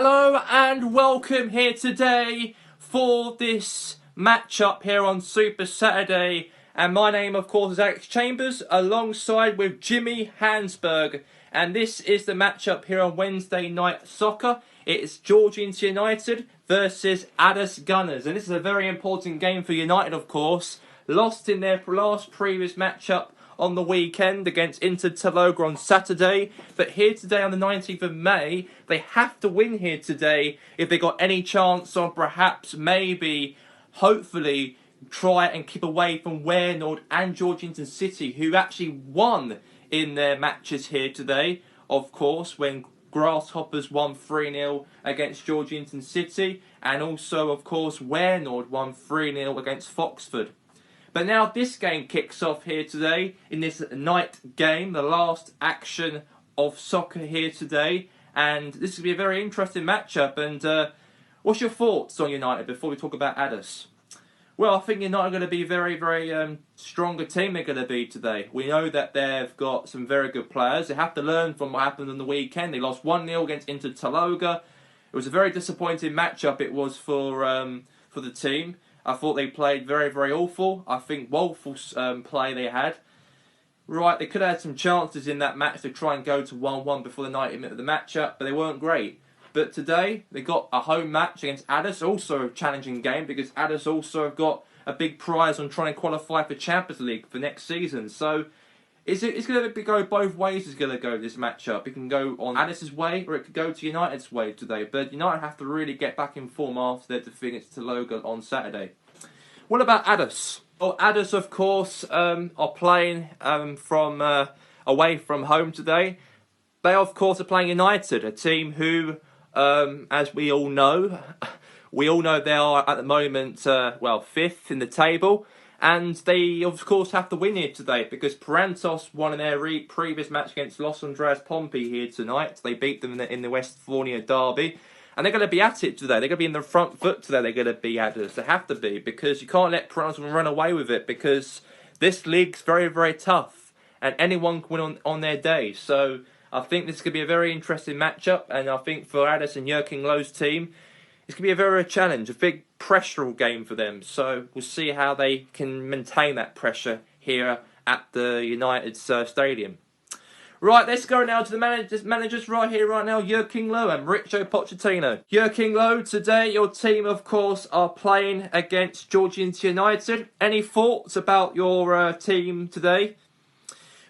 Hello and welcome here today for this matchup here on Super Saturday. And my name, of course, is Alex Chambers, alongside with Jimmy Hansberg. And this is the matchup here on Wednesday Night Soccer. It's Georgehigton United versus Aldass Gunners. And this is a very important game for United, of course. Lost in their last previous matchup on the weekend against Inter Taloga on Saturday. But here today on the 19th of May, they have to win here today if they got any chance on perhaps, maybe, hopefully, try and keep away from Warenord and Georgehigton City, who actually won in their matches here today, of course, when Grasshoppers won 3-0 against Georgehigton City, and also, of course, Warenord won 3-0 against Foxford. But now this game kicks off here today in this night game, the last action of soccer here today. And this is going to be a very interesting matchup. And what's your thoughts on United before we talk about Aldass? Well, I think United are going to be a very stronger team they're going to be today. We know that they've got some very good players. They have to learn from what happened on the weekend. They lost 1-0 against Inter Taloga. It was a very disappointing matchup it was for the team. I thought they played very awful. I think woeful play they had. Right, they could have had some chances in that match to try and go to 1-1 before the 90th minute of the matchup, but they weren't great. But today, they got a home match against Aldass, also a challenging game, because Aldass also have got a big prize on trying to qualify for Champions League for next season. So, it's going to go both ways. It's going to go this matchup. It can go on Aldass's way, or it could go to United's way today. But United have to really get back in form after their defeat against Taloga on Saturday. What about Aldass? Well, Aldass, of course, are playing from away from home today. They, of course, are playing United, a team who, as we all know they are at the moment, fifth in the table. And they, of course, have to win here today because Parantos won in their previous match against Los Andreas Pompey here tonight. They beat them in the Westphalia derby. And they're going to be at it today. They're going to be in the front foot today. They're going to be at it. They have to be, because you can't let Parantos run away with it, because this league's very tough. And anyone can win on their day. So I think this is going to be a very interesting matchup. And I think for Aldass and Joachim Löw's team, it's going to be a very challenge, a big pressureful game for them. So we'll see how they can maintain that pressure here at the United Stadium. Right, let's go now to the managers right here, right now. Joachim Löw and Mauricio Pochettino. Joachim Löw, today your team, of course, are playing against Georgehigton United. Any thoughts about your team today?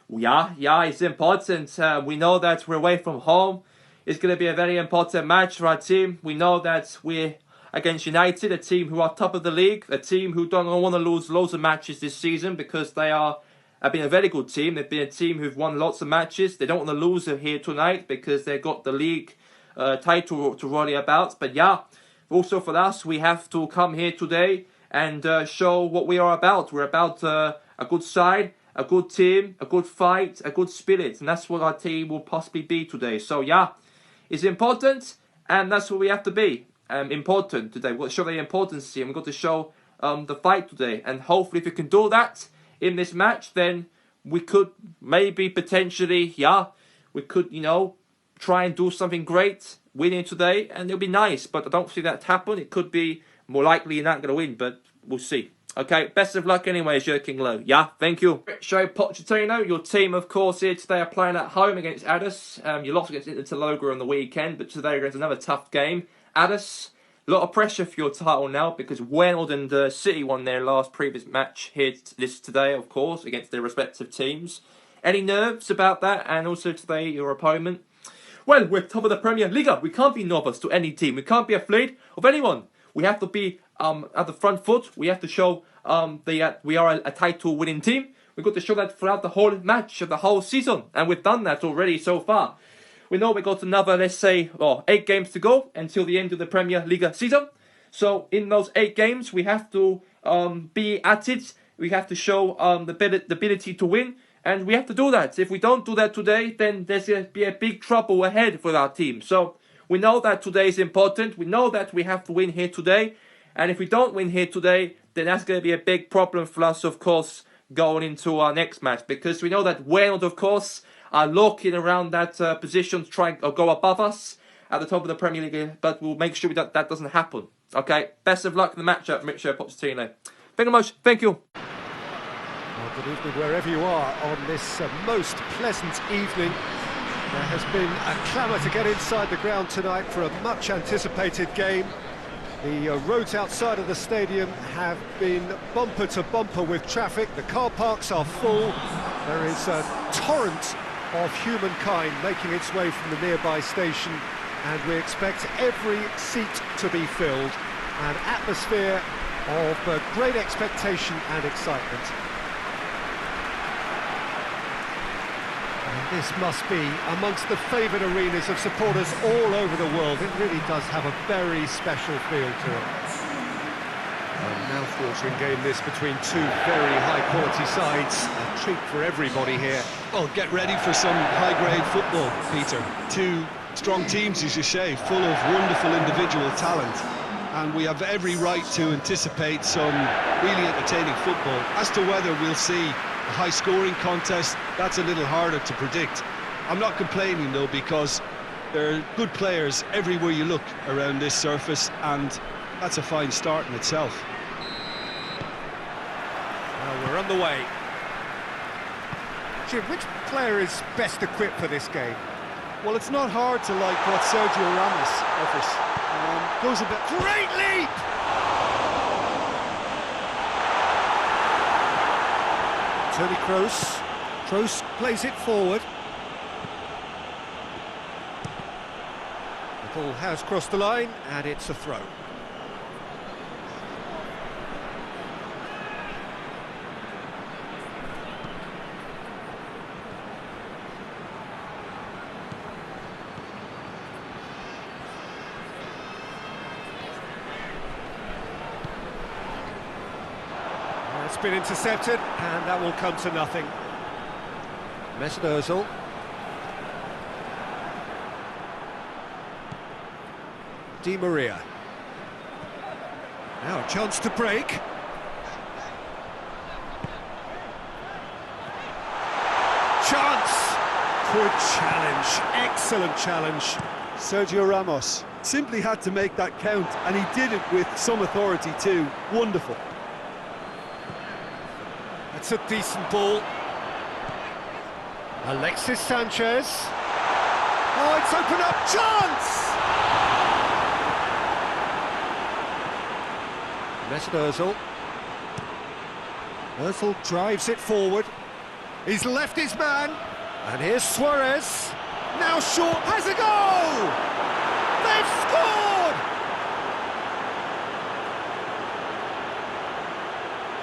Yeah, it's important. We know that we're away from home. It's going to be a very important match for our team. We know that we're against United, a team who are top of the league, a team who don't want to lose loads of matches this season because they have been a very good team. They've been a team who've won lots of matches. They don't want to lose it here tonight because they've got the league title to worry about. But yeah, also for us, we have to come here today and show what we are about. We're about a good side, a good team, a good fight, a good spirit. And that's what our team will possibly be today. So yeah, it's important, and that's what we have to be. Important today. We've got to show the importance here. We've got to show the fight today. And hopefully if we can do that in this match, then we could maybe potentially, we could, try and do something great, winning today, and it'll be nice. But I don't see that happen. It could be more likely you're not going to win, but we'll see. Okay, best of luck anyways, Joachim Löw. Yeah, thank you. Mauricio Pochettino, your team, of course, here today are playing at home against Aldass. You lost against Inter Taloga on the weekend, but today against another tough game. Aldass, a lot of pressure for your title now because Warenord and City won their last previous match here today, of course, against their respective teams. Any nerves about that? And also today, your opponent? Well, we're top of the Premier League. We can't be nervous to any team. We can't be afraid of anyone. We have to be at the front foot. We have to show that we are a title-winning team. We've got to show that throughout the whole match of the whole season. And we've done that already so far. We know we've got another, let's say, 8 games to go until the end of the Premier League season. So in those 8 games, we have to be at it. We have to show the ability to win. And we have to do that. If we don't do that today, then there's going to be a big trouble ahead for our team. So we know that today is important. We know that we have to win here today. And if we don't win here today, then that's going to be a big problem for us, of course, going into our next match. Because we know that Warenord, of course, are looking around that position to try and go above us. at the top of the Premier League, but we'll make sure that doesn't happen. Okay, best of luck in the matchup, Mauricio Pochettino. Thank you much. Thank you. Well, good evening wherever you are on this most pleasant evening. There has been a clamour to get inside the ground tonight for a much anticipated game. The roads outside of the stadium have been bumper to bumper with traffic. The car parks are full. There is a torrent of humankind making its way from the nearby station, and we expect every seat to be filled. An atmosphere of great expectation and excitement. And this must be amongst the favoured arenas of supporters all over the world. It really does have a very special feel to it. A mouth-watering game this between two very high-quality sides. A treat for everybody here. Well, get ready for some high-grade football, Peter. Two strong teams, as you say, full of wonderful individual talent. And we have every right to anticipate some really entertaining football. As to whether we'll see a high-scoring contest, that's a little harder to predict. I'm not complaining, though, because there are good players everywhere you look around this surface, and that's a fine start in itself. Well, we're on the way. Jim, which player is best equipped for this game? Well, it's not hard to like what Sergio Ramos offers. Goes a bit... Great leap! Toni Kroos. Kroos plays it forward. The ball has crossed the line, and it's a throw. It's been intercepted, and that will come to nothing. Mesut Ozil. Di Maria. Now a chance to break. Chance! Good challenge, excellent challenge. Sergio Ramos simply had to make that count, and he did it with some authority too. Wonderful. That's a decent ball. Alexis Sanchez. Oh, it's opened up. Chance! Mesut Ozil. Ozil drives it forward. He's left his man. And here's Suarez. Now short, has a goal! They've scored!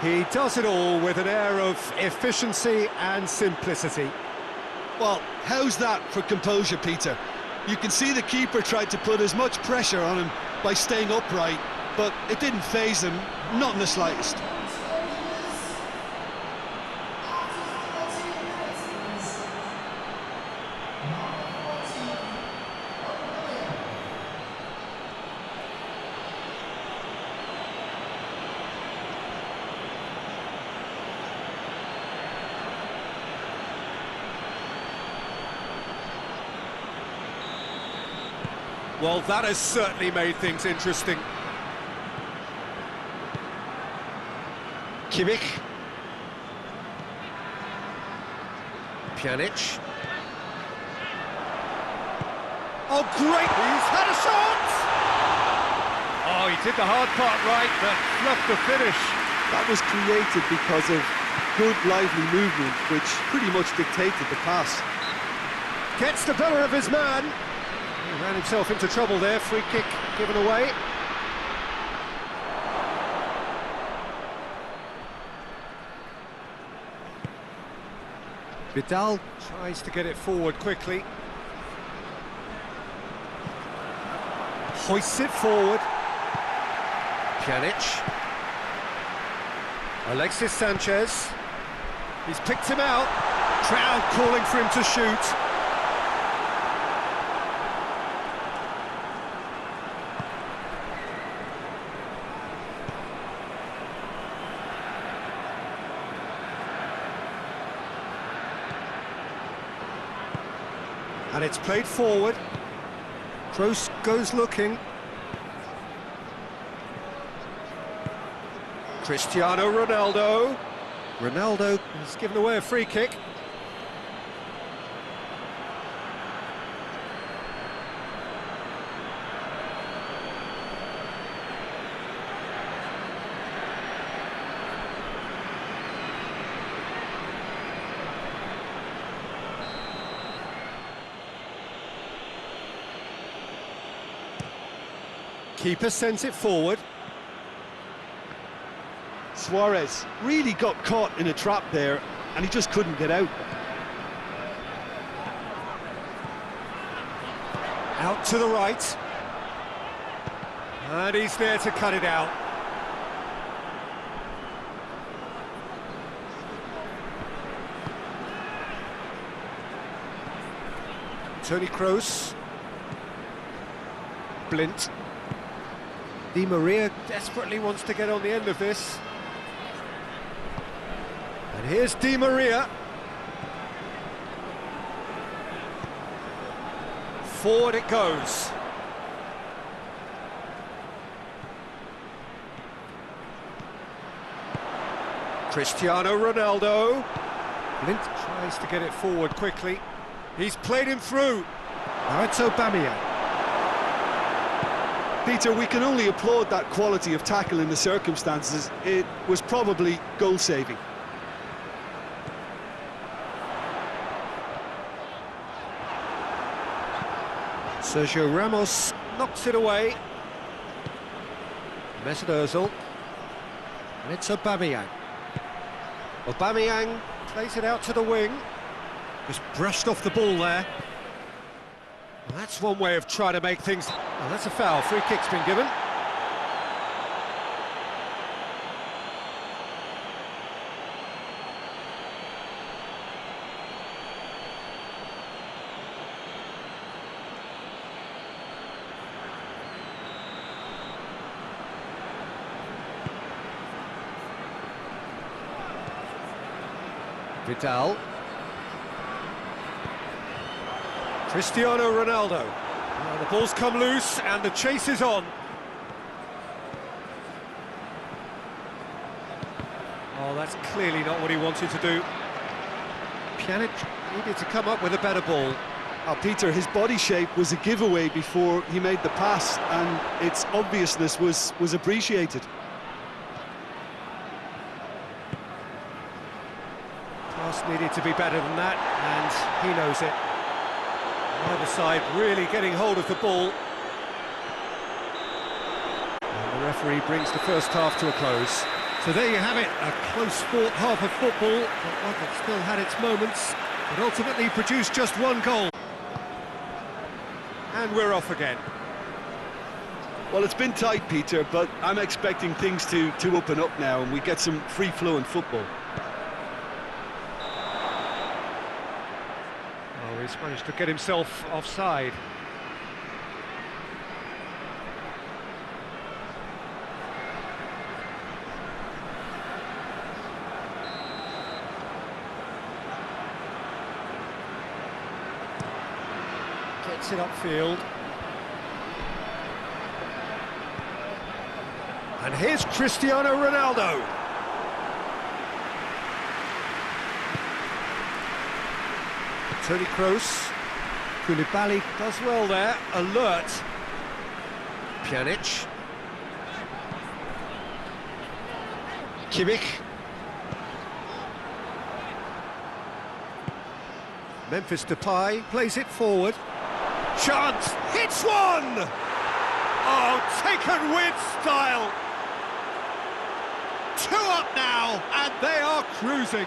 He does it all with an air of efficiency and simplicity. Well, how's that for composure, Peter? You can see the keeper tried to put as much pressure on him by staying upright, but it didn't faze him, not in the slightest. Well, that has certainly made things interesting. Kimmich. Pjanic. Oh, great! He's had a shot! Oh, he did the hard part right, but fluffed the finish. That was created because of good, lively movement, which pretty much dictated the pass. Gets the better of his man. He ran himself into trouble there. Free kick given away. Vidal tries to get it forward quickly. Hoists it forward. Pjanic. Alexis Sanchez. He's picked him out. Crowd calling for him to shoot. And it's played forward. Kroos goes looking. Cristiano Ronaldo. Ronaldo has given away a free kick. Keeper sends it forward. Suarez really got caught in a trap there, and he just couldn't get out. Out to the right. And he's there to cut it out. Toni Kroos. Blint. Di Maria desperately wants to get on the end of this. And here's Di Maria. Forward it goes. Cristiano Ronaldo. Blint tries to get it forward quickly. He's played him through. Now it's Aubameyang. Peter, we can only applaud that quality of tackle in the circumstances. It was probably goal-saving. Sergio Ramos knocks it away. Mesut Ozil. And it's Aubameyang. Aubameyang plays it out to the wing. Just brushed off the ball there. Well, that's one way of trying to make things... Well, that's a foul. Free kick's been given. Vidal. Cristiano Ronaldo. Well, the ball's come loose and the chase is on. Oh, that's clearly not what he wanted to do. Pjanic needed to come up with a better ball. Peter, his body shape was a giveaway before he made the pass, and its obviousness was appreciated. Pass needed to be better than that, and he knows it. Either side really getting hold of the ball. And the referee brings the first half to a close. So there you have it, a close-fought half of football, but one that still had its moments, but ultimately produced just one goal. And we're off again. Well, it's been tight, Peter, but I'm expecting things to open up now and we get some free-flowing football. Oh, he's managed to get himself offside. Gets it upfield. And here's Cristiano Ronaldo. Toni Kroos. Koulibaly does well there, alert. Pjanic. Kimmich. Memphis Depay plays it forward. Chance, hits one! Oh, taken with style! 2 up now, and they are cruising.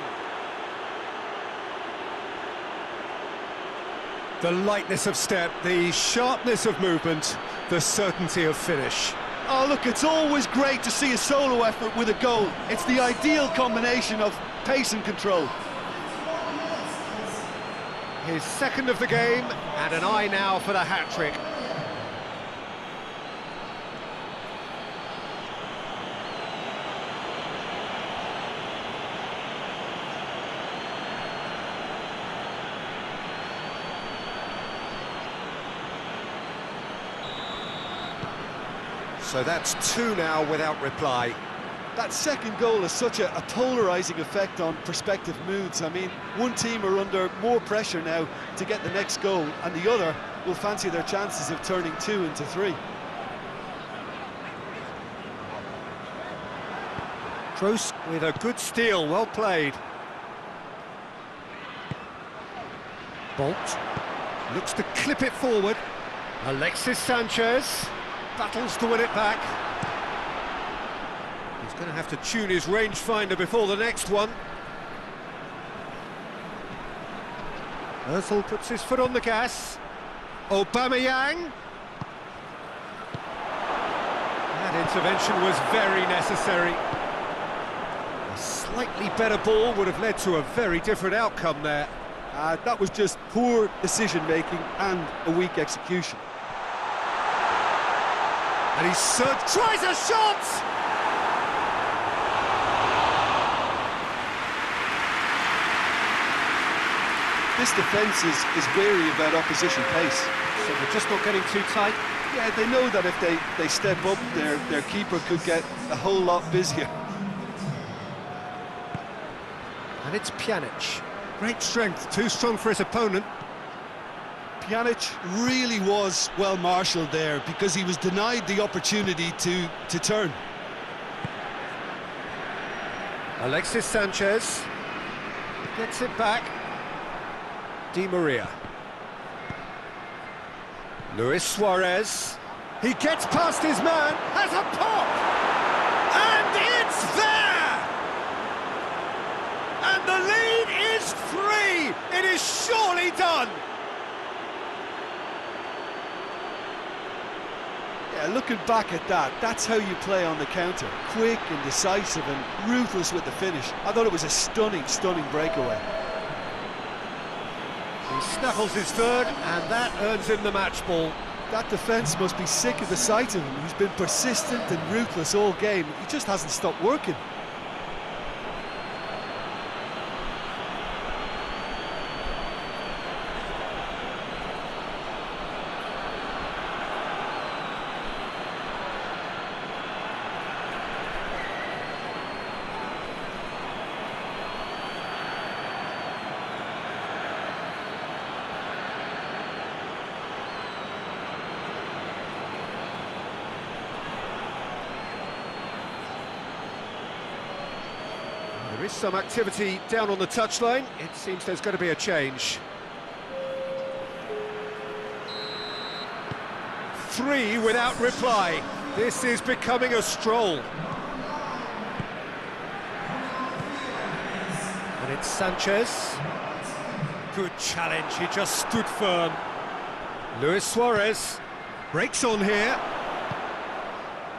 The lightness of step, the sharpness of movement, the certainty of finish. Oh, look, it's always great to see a solo effort with a goal. It's the ideal combination of pace and control. His second of the game, and an eye now for the hat-trick. So that's two now without reply. That second goal has such a polarising effect on prospective moods. I mean, one team are under more pressure now to get the next goal, and the other will fancy their chances of turning 2 into 3. Kroos with a good steal, well played. Bolt looks to clip it forward. Alexis Sanchez battles to win it back. He's going to have to tune his rangefinder before the next one. Özil puts his foot on the gas. Aubameyang. That intervention was very necessary. A slightly better ball would have led to a very different outcome there. That was just poor decision-making and a weak execution. And he tries a shot! This defence is wary about opposition pace. So they're just not getting too tight. Yeah, they know that if they step up, their keeper could get a whole lot busier. And it's Pjanic. Great strength, too strong for his opponent. Pjanic really was well marshalled there because he was denied the opportunity to turn. Alexis Sanchez gets it back. Di Maria. Luis Suarez. He gets past his man, has a pop! And it's there! And the lead is 3! It is surely done! Yeah, looking back at that, that's how you play on the counter. Quick and decisive and ruthless with the finish. I thought it was a stunning, stunning breakaway. He snuffles his third, and that earns him the match ball. That defence must be sick of the sight of him. He's been persistent and ruthless all game. He just hasn't stopped working. There is some activity down on the touchline. It seems there's going to be a change. 3 without reply. This is becoming a stroll. And it's Sanchez. Good challenge, he just stood firm. Luis Suarez breaks on here.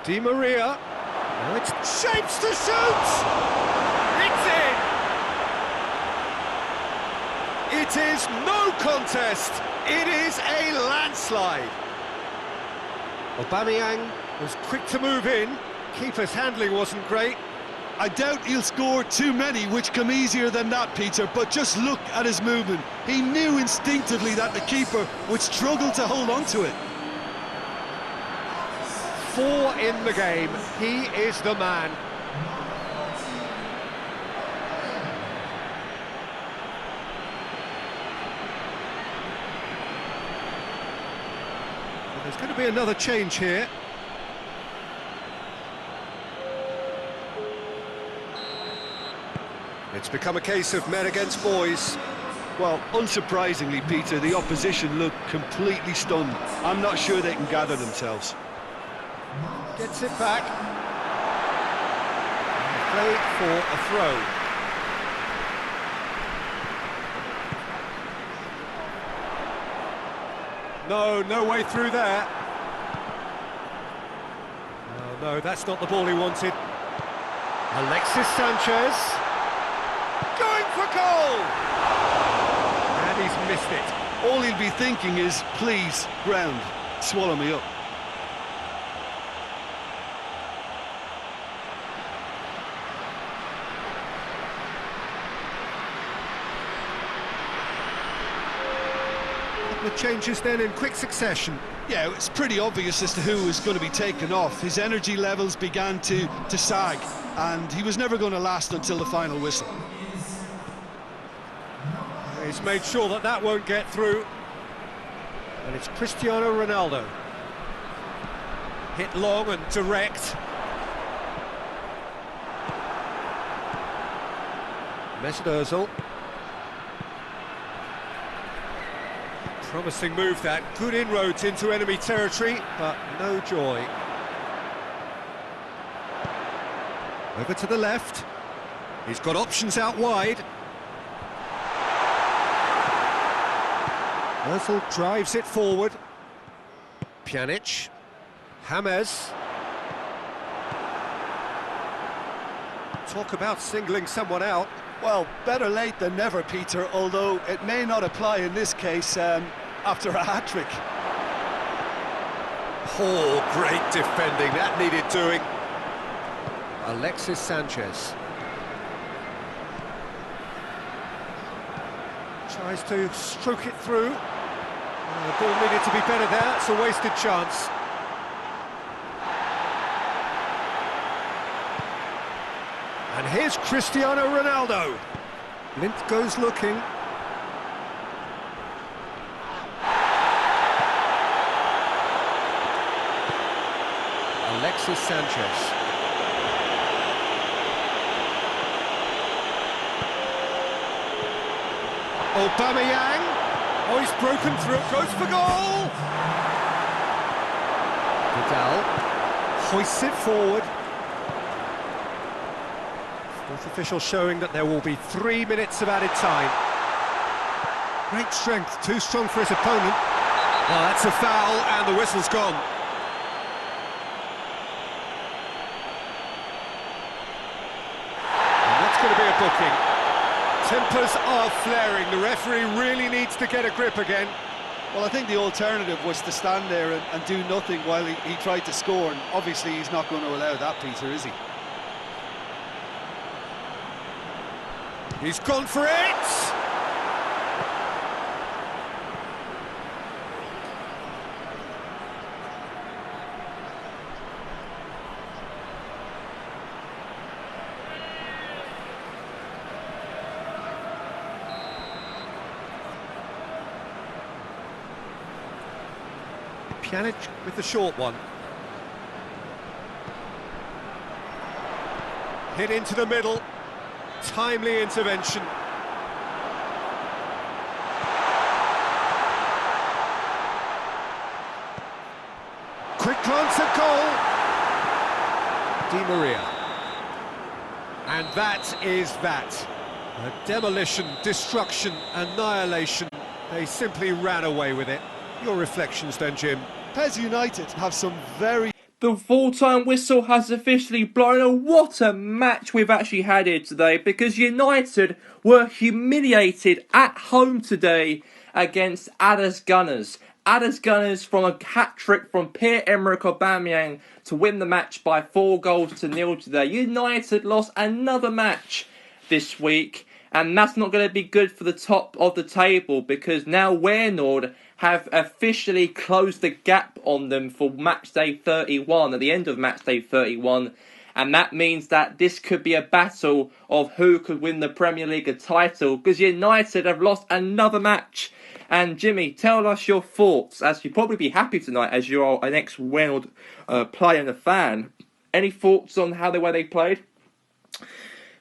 Di Maria. Oh, it's shapes to shoot! It's in! It is no contest. It is a landslide. Aubameyang was quick to move in. Keeper's handling wasn't great. I doubt he'll score too many which come easier than that, Peter, but just look at his movement. He knew instinctively that the keeper would struggle to hold on to it. 4 in the game. He is the man. There's going to be another change here. It's become a case of men against boys. Well, unsurprisingly, Peter, the opposition look completely stunned. I'm not sure they can gather themselves. Gets it back. Played for a throw. No way through there. No, that's not the ball he wanted. Alexis Sanchez. Going for goal! And he's missed it. All he'll be thinking is, please, ground, swallow me up. The changes then in quick succession. Yeah, it's pretty obvious as to who was going to be taken off. His energy levels began to sag, and he was never going to last until the final whistle. He's made sure that that won't get through. And it's Cristiano Ronaldo. Hit long and direct. Mesut Ozil. Promising move that, good inroads into enemy territory, but no joy. Over to the left. He's got options out wide. Ozil drives it forward. Pjanic. James. Talk about singling someone out. Well, better late than never, Peter, although it may not apply in this case after a hat-trick. Oh, great defending, that needed doing. Alexis Sanchez. Tries to stroke it through. The ball needed to be better there, it's a wasted chance. And here's Cristiano Ronaldo. Lint goes looking. Alexis Sanchez. Aubameyang. Oh, he's broken through, goes for goal! Vidal hoists it forward. Fourth official showing that there will be 3 minutes of added time. Great strength, too strong for his opponent. Oh, that's a foul, and the whistle's gone. And that's going to be a booking. Tempers are flaring, the referee really needs to get a grip again. Well, I think the alternative was to stand there and do nothing while he tried to score, and obviously he's not going to allow that, Peter, is he? He's gone for it! Pjanic with the short one. Hit into the middle. Timely intervention. Quick glance at goal. Di Maria. And that is that. A demolition, destruction, annihilation. They simply ran away with it. Your reflections then, Jim? PES United have some very... The full-time whistle has officially blown, and what a match we've actually had here today, because United were humiliated at home today against Aldass Gunners. Aldass Gunners from a hat-trick from Pierre-Emerick Aubameyang to win the match by 4-0 today. United lost another match this week, and that's not going to be good for the top of the table, because now Waynord have officially closed the gap on them for match day 31, at the end of match day 31, and that means that this could be a battle of who could win the Premier League title, because United have lost another match. And Jimmy, tell us your thoughts, as you'll probably be happy tonight as you are an ex-Waynord player and a fan. Any thoughts on how the way they played?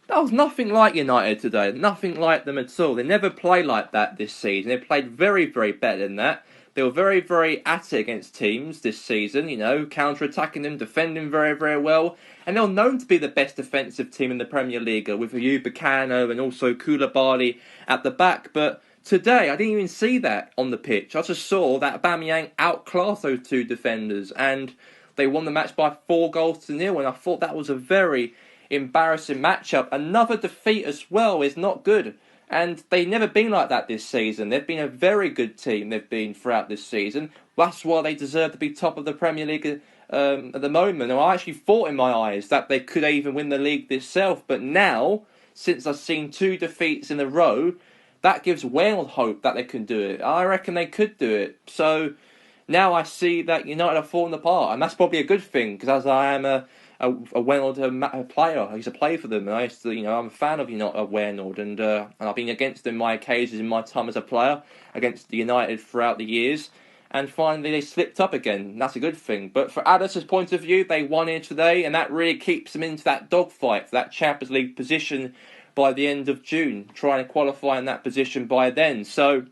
That was nothing like United today, nothing like them at all. They never played like that this season. They played very, very better than that. They were very, very at it against teams this season, you know, counter-attacking them, defending very, very well. And they're known to be the best defensive team in the Premier League, with Upamecano and also Koulibaly at the back. But today, I didn't even see that on the pitch. I just saw that Aubameyang outclassed those two defenders, and they won the match by 4-0, and I thought that was a very embarrassing matchup. Another defeat as well is not good, and they've never been like that this season. They've been a very good team, they've been throughout this season. That's why they deserve to be top of the Premier League at the moment. And I actually thought in my eyes that they could even win the league itself, but now, since I've seen 2 defeats in a row, that gives Wales hope that they can do it. I reckon they could do it. So now I see that United are falling apart, and that's probably a good thing, because as I am a Waynord player, I used to play for them, and I used to, I'm a fan of Waynord, and I've been against them my occasions in my time as a player against the United throughout the years, and finally they slipped up again. And that's a good thing. But for Aldass's point of view, they won here today, and that really keeps them into that dogfight for that Champions League position by the end of June, trying to qualify in that position by then. So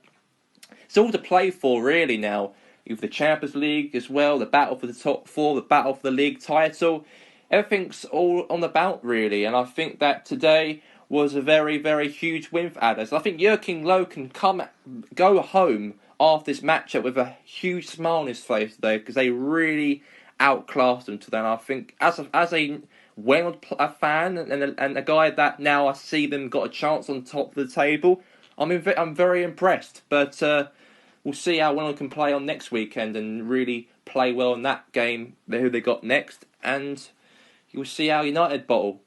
it's all to play for really now. With the Champions League as well, the battle for the top four, the battle for the league title. Everything's all on the bout really, and I think that today was a very, very huge win for Aldass. I think Joachim Low can go home after this matchup with a huge smile on his face today, because they really outclassed them today. And I think as a Wales fan and a guy that now I see them got a chance on top of the table, I'm very impressed. But we'll see how well they can play on next weekend and really play well in that game, who they got next, and you'll see how United bottle.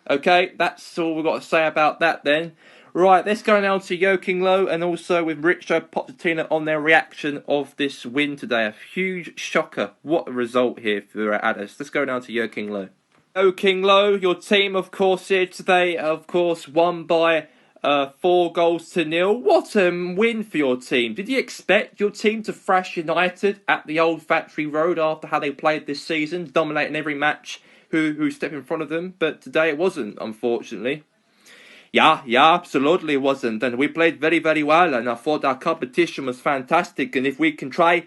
Okay, that's all we've got to say about that then. Right, let's go now to Joachim Low and also with Mauricio Pochettino on their reaction of this win today. A huge shocker. What a result here for Aldass. Let's go now to Joachim Low. Joachim Low, your team, of course, here today, of course, won by 4-0. What a win for your team. Did you expect your team to thrash United at the Old Factory Road after how they played this season, dominating every match who stepped in front of them? But today it wasn't, unfortunately. Yeah, absolutely it wasn't. And we played very, very well, and I thought our competition was fantastic. And if we can try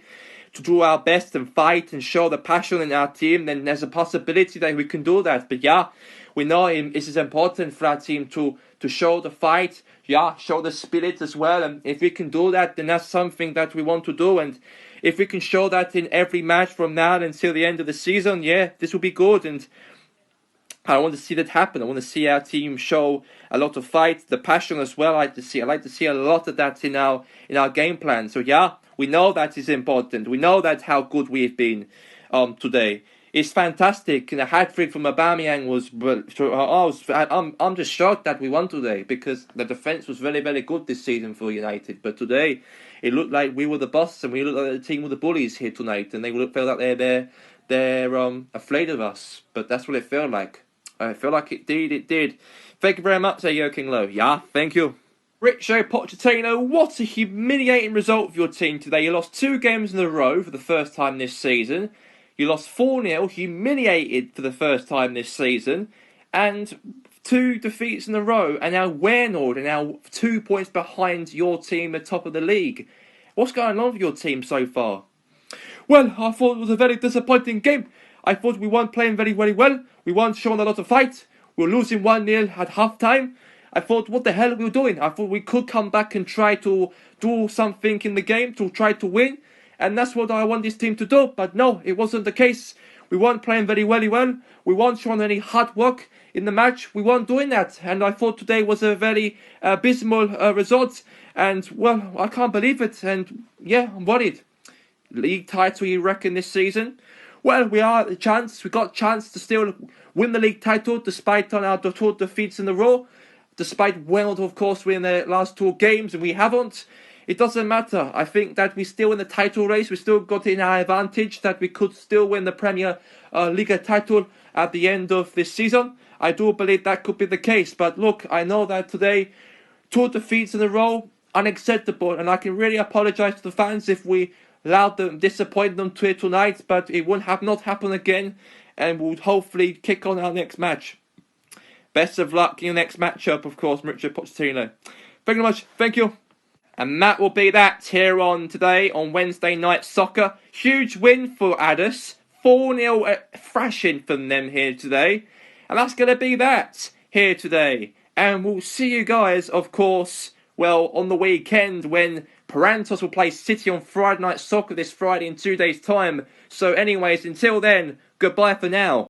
to do our best and fight and show the passion in our team, then there's a possibility that we can do that. But yeah, we know it is important for our team to show the fight, show the spirit as well. And if we can do that, then that's something that we want to do. And if we can show that in every match from now until the end of the season, this will be good. And I want to see that happen. I want to see our team show a lot of fight, the passion as well. I like to see a lot of that in our game plan. So we know that is important. We know that how good we've been today. It's fantastic. And a hat-trick from Aubameyang was. I'm just shocked that we won today, because the defense was very, very good this season for United. But today, it looked like we were the boss, and we looked like the team with the bullies here tonight, and they felt like they're afraid of us. But that's what it felt like. I feel like it did. Thank you very much, Joachim Low. Thank you. Mauricio Pochettino, what a humiliating result for your team today. You lost 2 games in a row for the first time this season. You lost 4-0, humiliated for the first time this season. And 2 defeats in a row. And now Waynord are now 2 points behind your team at the top of the league. What's going on with your team so far? Well, I thought it was a very disappointing game. I thought we weren't playing very, very well. We weren't showing a lot of fight. We were losing 1-0 at half-time. I thought, what the hell are we doing? I thought we could come back and try to do something in the game to try to win. And that's what I want this team to do. But no, it wasn't the case. We weren't playing very well. We weren't showing any hard work in the match. We weren't doing that. And I thought today was a very abysmal result. And, well, I can't believe it. And, I'm worried. League title, you reckon, this season? Well, we got a chance to still win the league title despite on our 2 defeats in a row. Despite Wales, of course, winning the last 2 games and we haven't. It doesn't matter. I think that we're still in the title race. We still got in our advantage that we could still win the Premier League title at the end of this season. I do believe that could be the case. But look, I know that today, 2 defeats in a row, unacceptable. And I can really apologise to the fans if we allowed them, disappointed them tonight, but it won't not happen again, and we'll hopefully kick on our next match. Best of luck in your next matchup, of course, Mauricio Pochettino. Thank you very much. Thank you. And that will be that here on today on Wednesday Night Soccer. Huge win for Aldass. 4-0 thrashing from them here today. And that's going to be that here today. And we'll see you guys, of course, on the weekend when Parantos will play City on Friday Night Soccer this Friday in 2 days' time. So anyways, until then, goodbye for now.